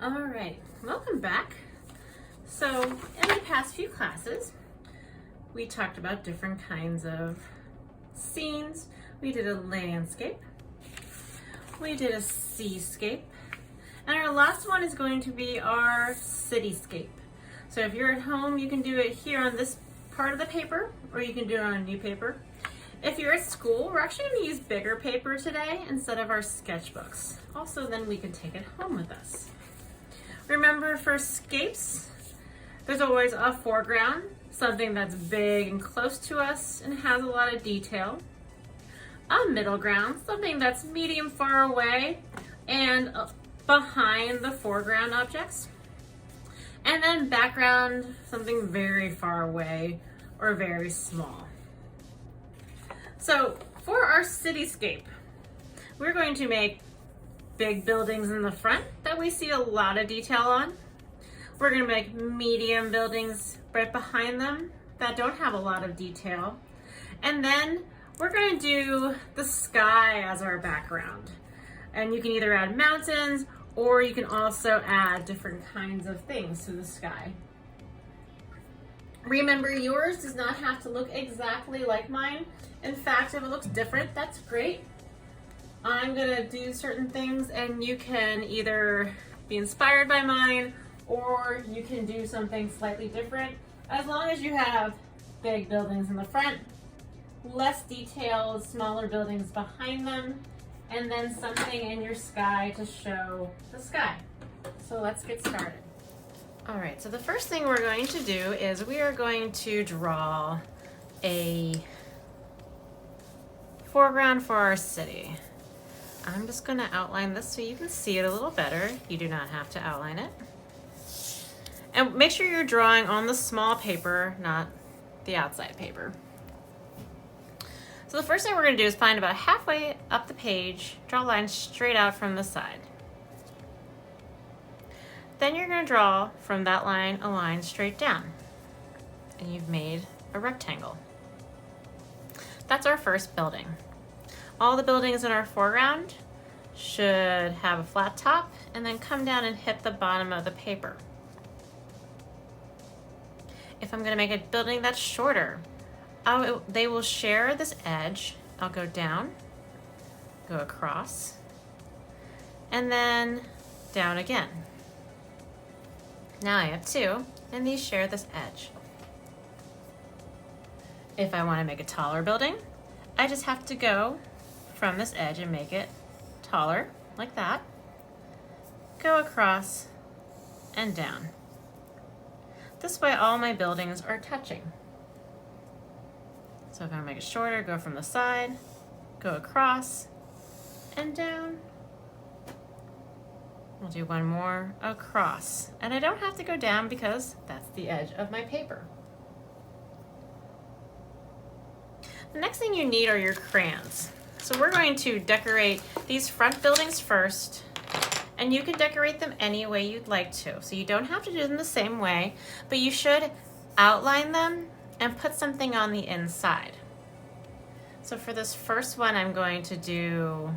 All right, welcome back. So in the past few classes, we talked about different kinds of scenes. We did a landscape, we did a seascape, and our last one is going to be our cityscape. So if you're at home, you can do it here on this part of the paper, or you can do it on a new paper. If you're at school, we're actually going to use bigger paper today instead of our sketchbooks. Also, then we can take it home with us. Remember, for scapes, there's always a foreground, something that's big and close to us and has a lot of detail. A middle ground, something that's medium far away and behind the foreground objects. And then background, something very far away or very small. So for our cityscape, we're going to make big buildings in the front that we see a lot of detail on. We're going to make medium buildings right behind them that don't have a lot of detail. And then we're going to do the sky as our background. And you can either add mountains or you can also add different kinds of things to the sky. Remember, yours does not have to look exactly like mine. In fact, if it looks different, that's great. I'm gonna do certain things and you can either be inspired by mine or you can do something slightly different. As long as you have big buildings in the front, less details, smaller buildings behind them, and then something in your sky to show the sky. So let's get started. All right, so the first thing we're going to do is we are going to draw a foreground for our city. I'm just going to outline this so you can see it a little better. You do not have to outline it. And make sure you're drawing on the small paper, not the outside paper. So the first thing we're going to do is find about halfway up the page, draw a line straight out from the side. Then you're going to draw from that line a line straight down. And you've made a rectangle. That's our first building. All the buildings in our foreground should have a flat top and then come down and hit the bottom of the paper. If I'm going to make a building that's shorter, they will share this edge. I'll go down, go across, and then down again. Now I have two, and these share this edge. If I want to make a taller building, I just have to go from this edge and make it taller, like that. Go across and down. This way all my buildings are touching. So if I want to make it shorter, go from the side, go across and down. We'll do one more across. And I don't have to go down because that's the edge of my paper. The next thing you need are your crayons. So we're going to decorate these front buildings first, and you can decorate them any way you'd like to. So you don't have to do them the same way, but you should outline them and put something on the inside. So for this first one, I'm going to do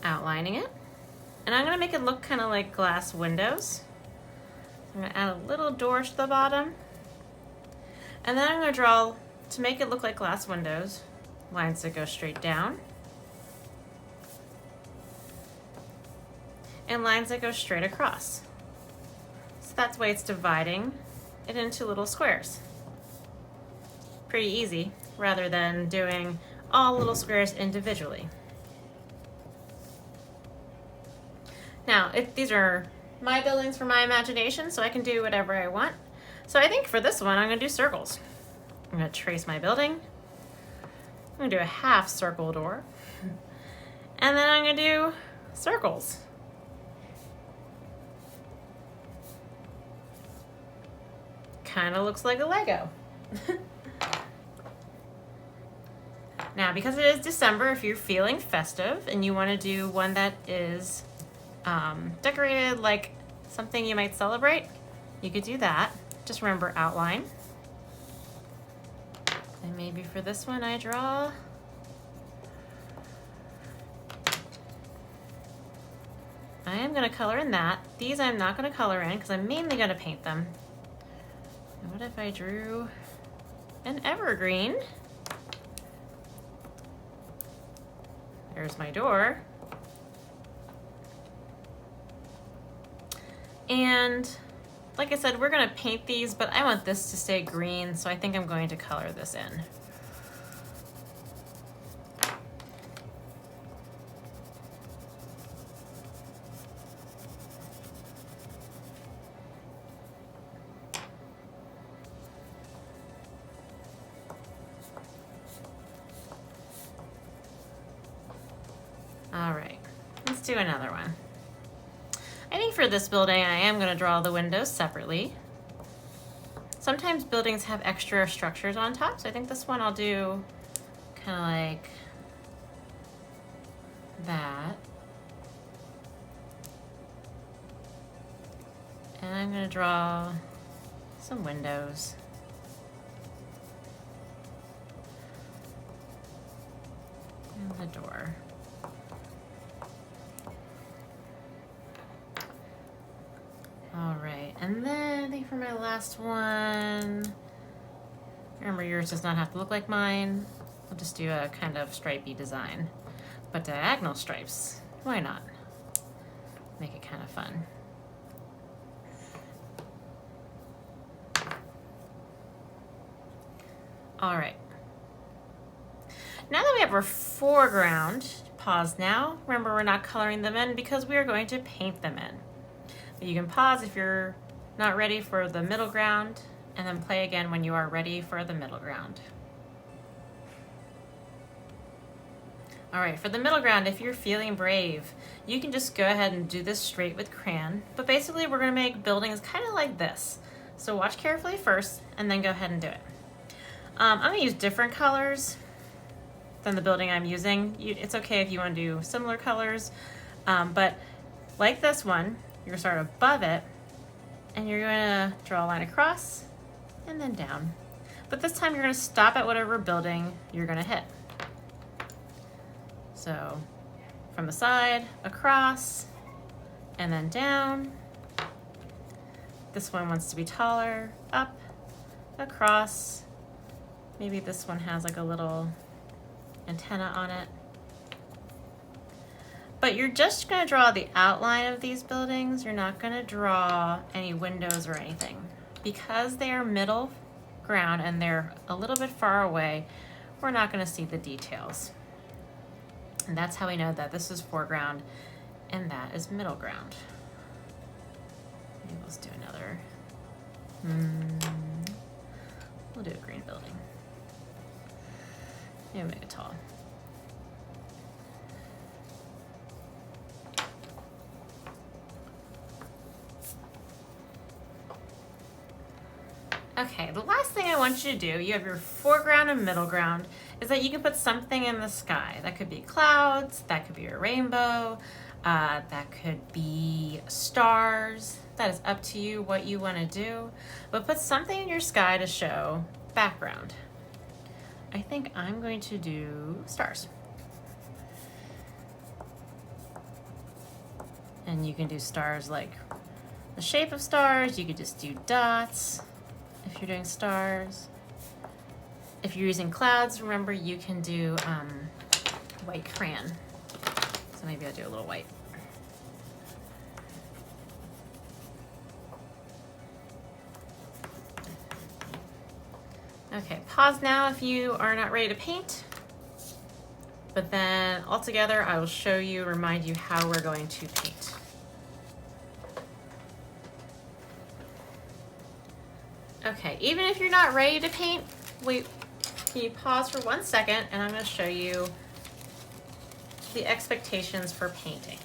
outlining it, and I'm going to make it look kind of like glass windows. I'm going to add a little door to the bottom, and then I'm going to draw, to make it look like glass windows, lines that go straight down and lines that go straight across. So that's the way it's dividing it into little squares. Pretty easy, rather than doing all little squares individually. Now, these are my buildings for my imagination, so I can do whatever I want. So I think for this one, I'm gonna do circles. I'm gonna trace my building. I'm gonna do a half circle door. And then I'm gonna do circles. Kind of looks like a Lego. Now, because it is December, if you're feeling festive and you wanna do one that is decorated like something you might celebrate, you could do that. Just remember, outline. And maybe for this one I draw I am gonna color in that. These I'm not gonna color in because I'm mainly gonna paint them. And what if I drew an evergreen? There's my door. And like I said, we're gonna paint these, but I want this to stay green, so I think I'm going to color this in. All right, let's do another one. I think for this building, I am gonna draw the windows separately. Sometimes buildings have extra structures on top, so I think this one I'll do kind of like that. And I'm gonna draw some windows. And the door. All right, and then I think for my last one, remember yours does not have to look like mine. I'll just do a kind of stripey design, but diagonal stripes, why not? Make it kind of fun. All right. Now that we have our foreground, pause now. Remember, we're not coloring them in because we are going to paint them in. You can pause if you're not ready for the middle ground, and then play again when you are ready for the middle ground. All right, for the middle ground, if you're feeling brave, you can just go ahead and do this straight with crayon. But basically, we're gonna make buildings kind of like this. So watch carefully first, and then go ahead and do it. I'm gonna use different colors than the building I'm using. It's okay if you wanna do similar colors, but like this one, you're gonna start above it, and you're gonna draw a line across and then down. But this time you're gonna stop at whatever building you're gonna hit. So from the side, across, and then down. This one wants to be taller, up, across. Maybe this one has like a little antenna on it. But you're just gonna draw the outline of these buildings. You're not gonna draw any windows or anything. Because they are middle ground and they're a little bit far away, we're not gonna see the details. And that's how we know that this is foreground and that is middle ground. Maybe let's do another. We'll do a green building. Maybe make it tall. Okay, the last thing I want you to do, you have your foreground and middle ground, is that you can put something in the sky. That could be clouds, that could be a rainbow, that could be stars. That is up to you what you want to do. But put something in your sky to show background. I think I'm going to do stars. And you can do stars like the shape of stars. You could just do dots. If you're doing stars. If you're using clouds, remember you can do white crayon. So maybe I'll do a little white. Okay, pause now if you are not ready to paint. But then all together, I will show you, remind you how we're going to paint. Okay, even if you're not ready to paint, wait, can you pause for 1 second and I'm going to show you the expectations for painting.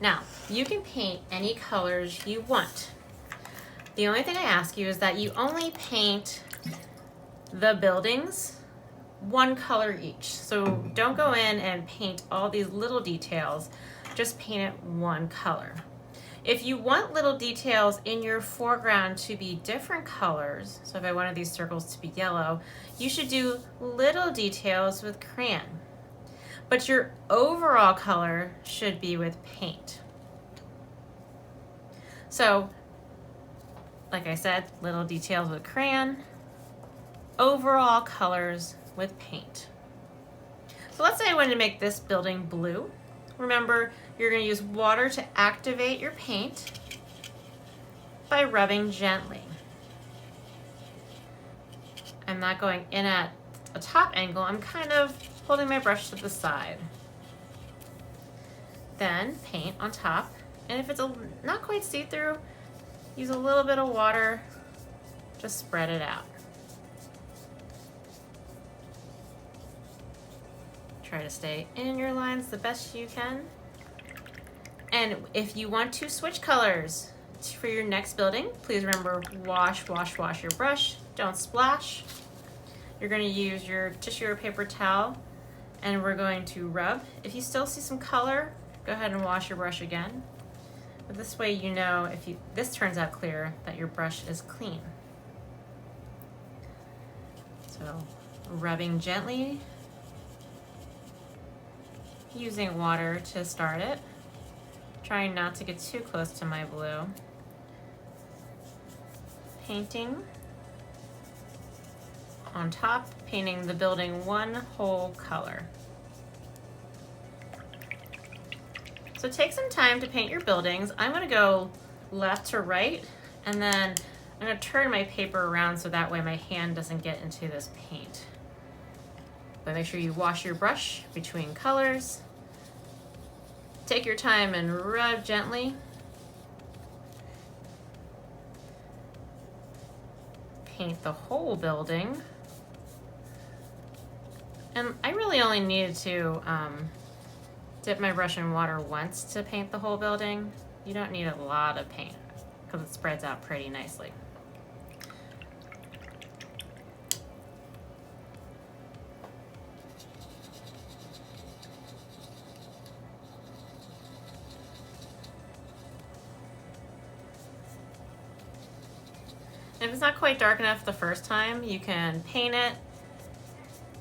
Now, you can paint any colors you want. The only thing I ask you is that you only paint the buildings one color each. So don't go in and paint all these little details, just paint it one color. If you want little details in your foreground to be different colors, so if I wanted these circles to be yellow, you should do little details with crayon. but your overall color should be with paint. So, like I said, little details with crayon, overall colors with paint. So let's say I wanted to make this building blue. Remember, you're going to use water to activate your paint by rubbing gently. I'm not going in at a top angle, I'm kind of holding my brush to the side. Then paint on top, and if it's not quite see-through, use a little bit of water, just spread it out. Try to stay in your lines the best you can. And if you want to switch colors for your next building, please remember, wash your brush, don't splash. You're going to use your tissue or paper towel, and we're going to rub. If you still see some color, go ahead and wash your brush again. But this way you know, if this turns out clear, that your brush is clean. So rubbing gently, using water to start it, trying not to get too close to my blue. Painting on top, painting the building one whole color. So take some time to paint your buildings. I'm going to go left to right, and then I'm going to turn my paper around so that way my hand doesn't get into this paint. But make sure you wash your brush between colors. Take your time and rub gently. Paint the whole building. And I really only needed to dip my brush in water once to paint the whole building. You don't need a lot of paint because it spreads out pretty nicely. If it's not quite dark enough the first time, you can paint it,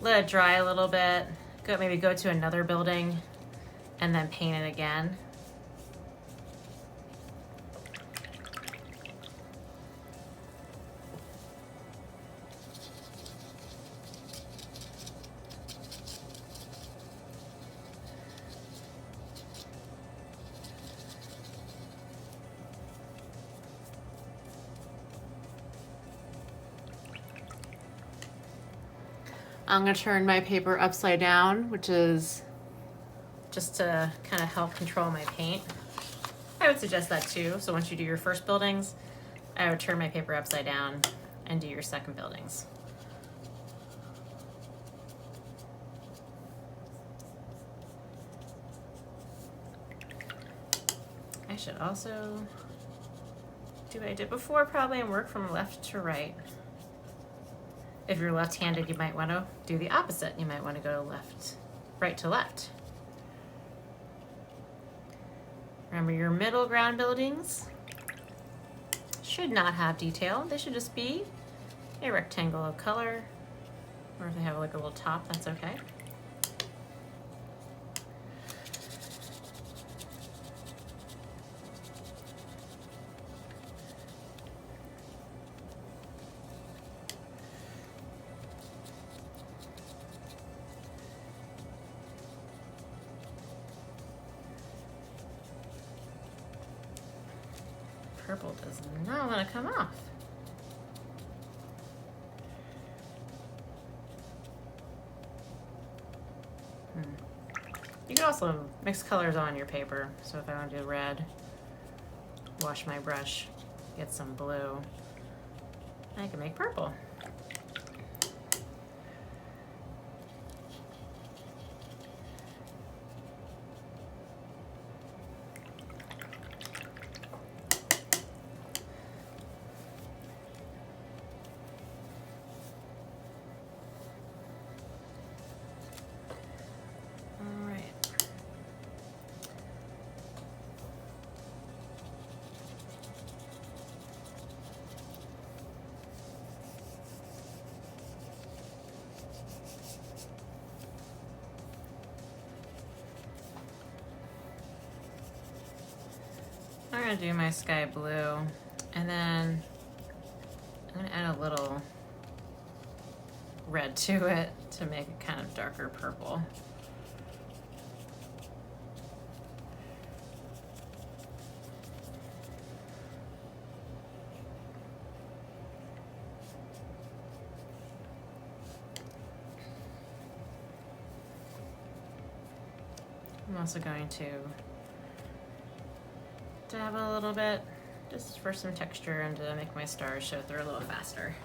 let it dry a little bit, maybe go to another building, and then paint it again. I'm going to turn my paper upside down, which is just to kind of help control my paint. I would suggest that too. So once you do your first buildings, I would turn my paper upside down and do your second buildings. I should also do what I did before probably and work from left to right. If you're left-handed, you might want to do the opposite. You might want to go right to left. Remember, your middle ground buildings should not have detail. They should just be a rectangle of color, or if they have like a little top, that's okay. Purple does not want to come off. You can also mix colors on your paper. So if I want to do red, wash my brush, get some blue, I can make purple. gonna do my sky blue, and then I'm gonna add a little red to it to make it kind of darker purple. I'm also going to dab a little bit just for some texture and to make my stars show through a little faster.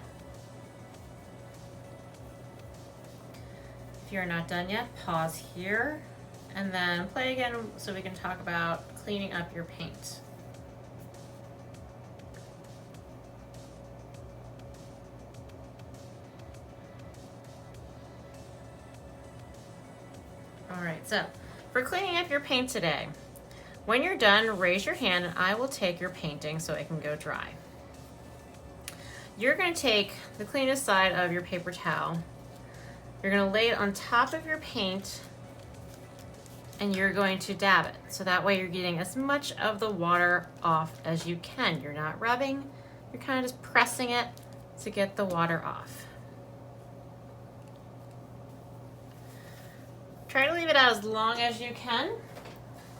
If you're not done yet, pause here and then play again so we can talk about cleaning up your paint. All right, so for cleaning up your paint today, when you're done, raise your hand and I will take your painting so it can go dry. You're going to take the cleanest side of your paper towel. You're going to lay it on top of your paint and you're going to dab it. So that way you're getting as much of the water off as you can. You're not rubbing, you're kind of just pressing it to get the water off. Try to leave it out as long as you can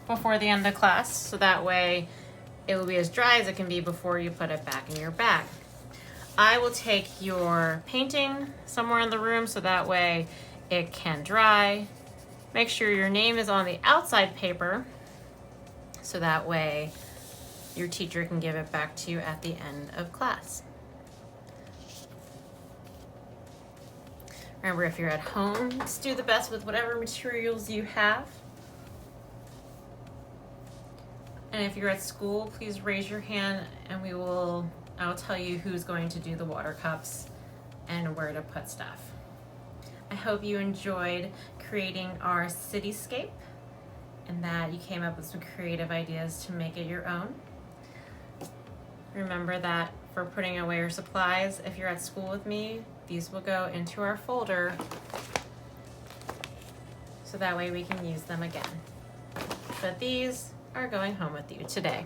before the end of class, so that way it will be as dry as it can be before you put it back in your bag. I will take your painting somewhere in the room so that way it can dry. Make sure your name is on the outside paper so that way your teacher can give it back to you at the end of class. Remember, if you're at home, just do the best with whatever materials you have. And if you're at school, please raise your hand and I'll tell you who's going to do the water cups and where to put stuff. I hope you enjoyed creating our cityscape and that you came up with some creative ideas to make it your own. Remember that for putting away your supplies, if you're at school with me, these will go into our folder so that way we can use them again. But these are going home with you today.